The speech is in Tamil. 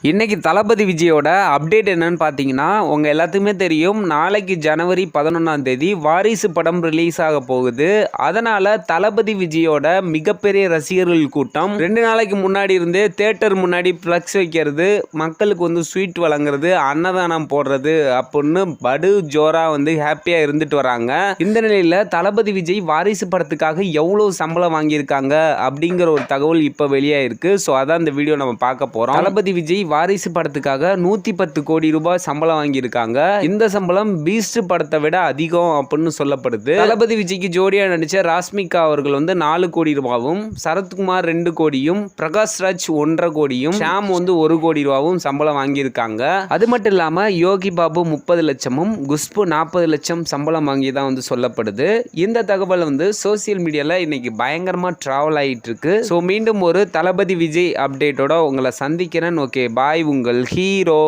இன்னைக்கு தளபதி விஜயோட அப்டேட் என்னன்னு பார்த்தீங்கன்னா, உங்க எல்லாத்துக்குமே தெரியும். நாளைக்கு ஜனவரி 11ஆம் தேதி வாரிசு படம் ரிலீஸ் ஆக போகுது. அதனால தளபதி விஜயோட மிகப்பெரிய ரசிகர்கள் கூட்டம் 2 நாளைக்கு முன்னாடி இருந்தே தியேட்டர் முன்னாடி ஃப்ளக்ஸ் வைக்கிறது, மக்களுக்கு ஸ்வீட் வழங்குறது, அன்னதானம் போடுறது அப்படின்னு படு ஜோரா ஹாப்பியா இருந்துட்டு வராங்க. இந்த நிலையில தளபதி விஜய் வாரிசு படத்துக்காக எவ்வளவு சம்பளம் வாங்கியிருக்காங்க அப்படிங்கிற ஒரு தகவல் இப்ப வெளியாயிருக்கு. ஸோ அதான் இந்த வீடியோ நம்ம பார்க்க போறோம். தளபதி விஜய் வாரிசு படத்துக்காக 110 கோடி ரூபாய் சம்பளம் வாங்கியிருக்காங்க. இந்த சம்பளம் பீஸ்ட் படத்தை விட அதிகம் அப்படின்னு சொல்லப்படுது. தளபதி விஜய்க்கு ஜோடியா நடிச்ச ராஷ்மிகா அவர்கள் 4 கோடி ரூபாயும், சரத்குமார் 2 கோடியும், பிரகாஷ்ராஜ் 1.5 கோடியும், ஷாம் 1 கோடி ரூபாயும் சம்பளம் வாங்கியிருக்காங்க. அது மட்டும் இல்லாம யோகி பாபு 30 லட்சமும், குஷ்பு 40 லட்சம் சம்பளம் வாங்கியதான் சொல்லப்படுது. இந்த தகவல் சோசியல் மீடியால இன்னைக்கு பயங்கரமா டிராவல் ஆயிட்டு இருக்கு. ஸோ மீண்டும் ஒரு தளபதி விஜய் அப்டேட்டோட உங்களை சந்திக்கிறேன். ஓகே, பாய், உங்கள் ஹீரோ.